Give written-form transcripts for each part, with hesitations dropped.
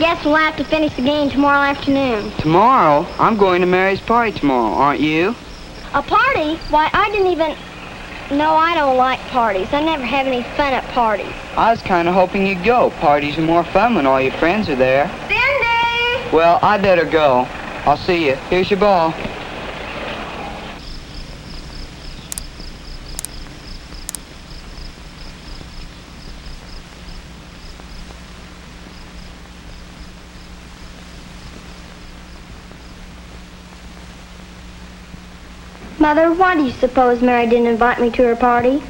Guess we'll have to finish the game tomorrow afternoon. Tomorrow? I'm going to Mary's party tomorrow, aren't you? A party? Why, I didn't even... No, I don't like parties. I never have any fun at parties. I was kind of hoping you'd go. Parties are more fun when all your friends are there. Cindy! Well, I better go. I'll see you. Here's your ball. Mother, why do you suppose Mary didn't invite me to her party?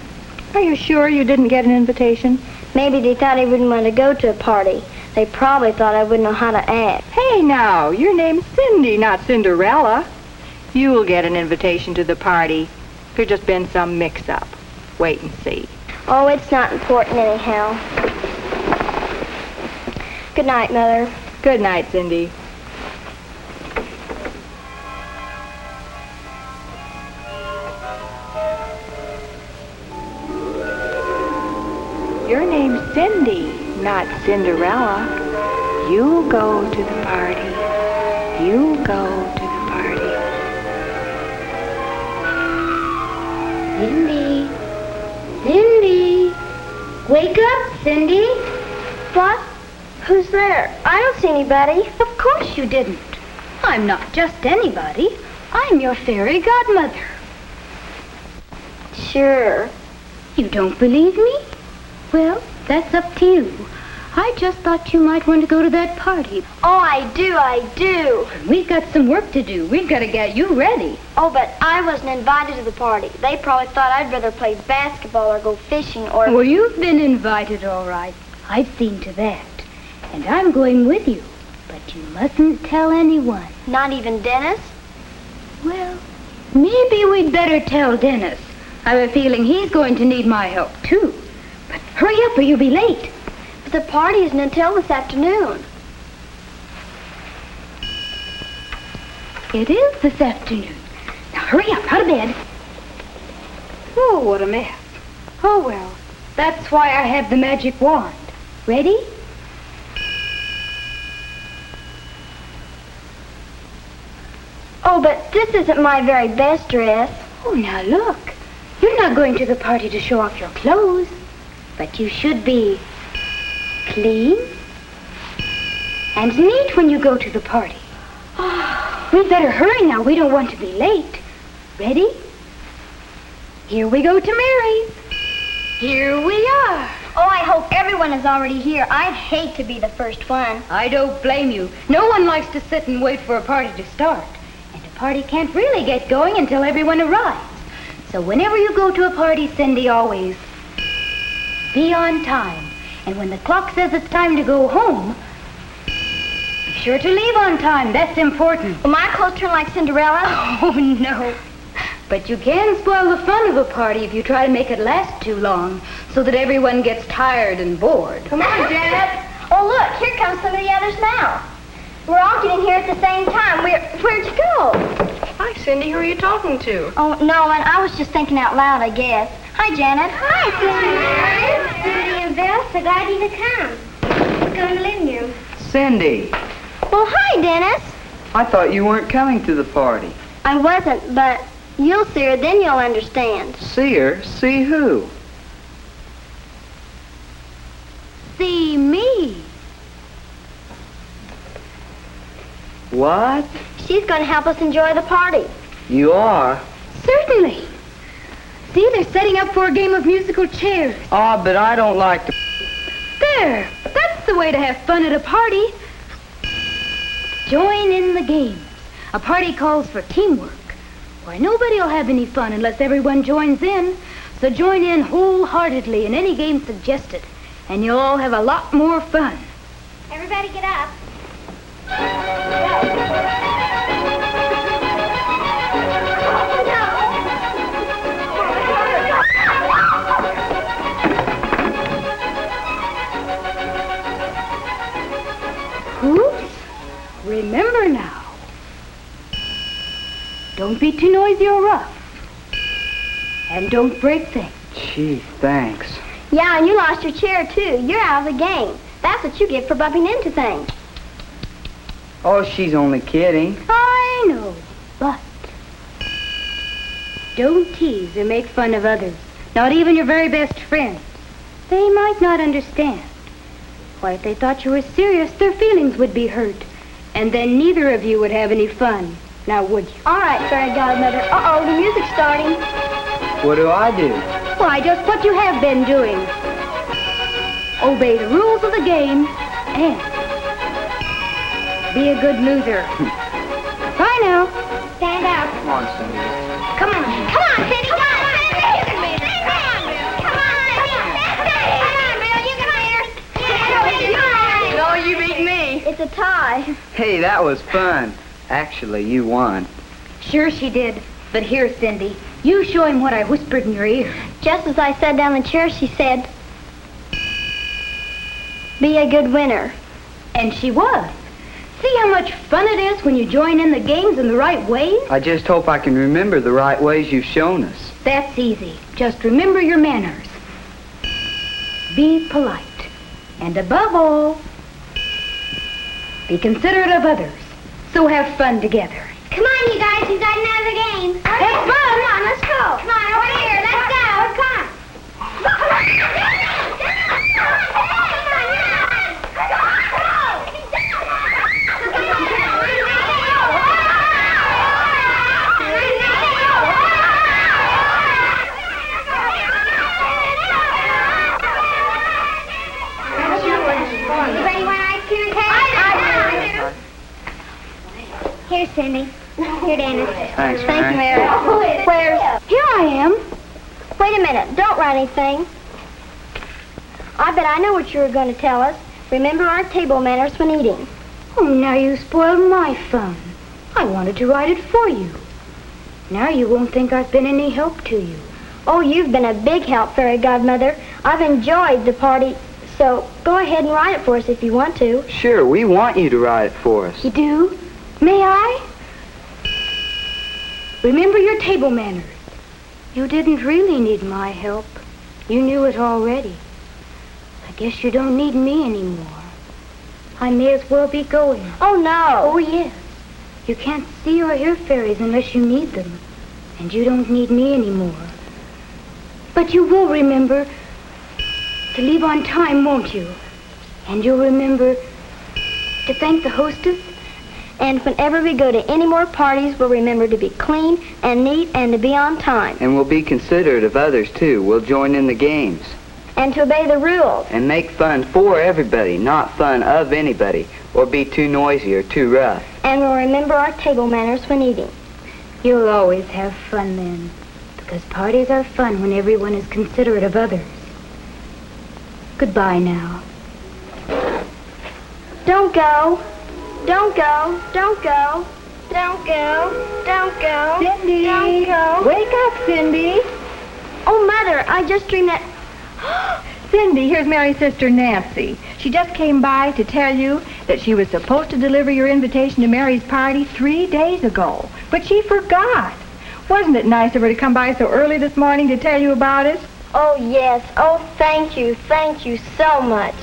Are you sure you didn't get an invitation? Maybe they thought I wouldn't want to go to a party. They probably thought I wouldn't know how to act. Hey, now, your name's Cindy, not Cinderella. You'll get an invitation to the party. There's just been some mix-up. Wait and see. Oh, it's not important anyhow. Good night, Mother. Good night, Cindy. Your name's Cindy, not Cinderella. You go to the party. You go to the party. Cindy. Cindy. Wake up, Cindy. What? Who's there? I don't see anybody. Of course you didn't. I'm not just anybody. I'm your fairy godmother. Sure. You don't believe me? Well, that's up to you. I just thought you might want to go to that party. Oh, I do. We've got some work to do. We've got to get you ready. Oh, but I wasn't invited to the party. They probably thought I'd rather play basketball or go fishing or... Well, you've been invited, all right. I've seen to that. And I'm going with you. But you mustn't tell anyone. Not even Dennis? Well, maybe we'd better tell Dennis. I have a feeling he's going to need my help, too. But hurry up or you'll be late. But the party isn't until this afternoon. It is this afternoon. Now hurry up, out of bed. Oh, what a mess. Oh, well, that's why I have the magic wand. Ready? Oh, but this isn't my very best dress. Oh, now look. You're not going to the party to show off your clothes. But you should be clean and neat when you go to the party. Oh, we'd better hurry now. We don't want to be late. Ready? Here we go to Mary's. Here we are. Oh, I hope everyone is already here. I'd hate to be the first one. I don't blame you. No one likes to sit and wait for a party to start. And a party can't really get going until everyone arrives. So whenever you go to a party, Cindy, always be on time. And when the clock says it's time to go home, be sure to leave on time. That's important. Will my clothes turn like Cinderella? Oh, no. But you can spoil the fun of a party if you try to make it last too long, so that everyone gets tired and bored. Come on, Janet. Oh, look, here come some of the others now. We're all getting here at the same time. Where'd you go? Hi, Cindy. Who are you talking to? Oh, no, and I was just thinking out loud, I guess. Hi, Janet. Hi, Cindy. Cindy and Bill, so glad you could come. Let's go in the living room. Cindy, Well, hi, Dennis. I thought you weren't coming to the party. I wasn't, but you'll see her, then you'll understand. See her? See who? See me. What? She's going to help us enjoy the party. You are? Certainly. See, they're setting up for a game of musical chairs. Ah, but I don't like to... There. That's the way to have fun at a party. Join in the games. A party calls for teamwork. Why, nobody will have any fun unless everyone joins in. So join in wholeheartedly in any game suggested, and you'll all have a lot more fun. Everybody get up. Oops. Remember now. Don't be too noisy or rough. And don't break things. Gee, thanks. Yeah, and you lost your chair, too. You're out of the game. That's what you get for bumping into things. Oh, she's only kidding. I know, but don't tease or make fun of others, not even your very best friends. They might not understand. Why, if they thought you were serious, their feelings would be hurt, and then neither of you would have any fun. Now, would you? All right, fairy godmother. Uh-oh, the music's starting. What do I do? Why, just what you have been doing. Obey the rules of the game and be a good loser. Bye now. Stand up. Come on, Cindy. Come on. Come on, Cindy. Come on, Cindy. Come on. Come on, Bill. You can win. No, you beat me. It's a tie. Hey, that was fun. Actually, you won. Sure she did. But here, Cindy, you show him what I whispered in your ear. Just as I sat down in the chair, she said, be a good winner. And she was. See how much fun it is when you join in the games in the right ways? I just hope I can remember the right ways you've shown us. That's easy. Just remember your manners. Be polite. And above all, be considerate of others. So have fun together. Come on, you guys. We've got another game. Have fun. Come on, let's go. Come on, over here. Let's go. Come on. Anybody want ice cream and cake? Here, Cindy. Here, Dennis. Thanks, Thank you, Mary. Mary. Where? Here I am. Wait a minute. Don't write anything. I bet I know what you were going to tell us. Remember our table manners when eating. Oh, now you spoiled my fun. I wanted to write it for you. Now you won't think I've been any help to you. Oh, you've been a big help, Fairy Godmother. I've enjoyed the party, so go ahead and write it for us if you want to. Sure, we want you to write it for us. You do? May I? Remember your table manners. You didn't really need my help. You knew it already. I guess you don't need me anymore. I may as well be going. Oh, no. Oh, yes. You can't see or hear fairies unless you need them. And you don't need me anymore. But you will remember to leave on time, won't you? And you'll remember to thank the hostess. And whenever we go to any more parties, we'll remember to be clean and neat and to be on time. And we'll be considerate of others, too. We'll join in the games. And to obey the rules. And make fun for everybody, not fun of anybody, or be too noisy or too rough. And we'll remember our table manners when eating. You'll always have fun then, because parties are fun when everyone is considerate of others. Goodbye now. Don't go. Don't go. Don't go. Don't go. Don't go. Cindy! Don't go. Wake up, Cindy! Oh, Mother, I just dreamed that... Cindy, here's Mary's sister Nancy. She just came by to tell you that she was supposed to deliver your invitation to Mary's party 3 days ago, but she forgot. Wasn't it nice of her to come by so early this morning to tell you about it? Oh, yes. Oh, thank you. Thank you so much.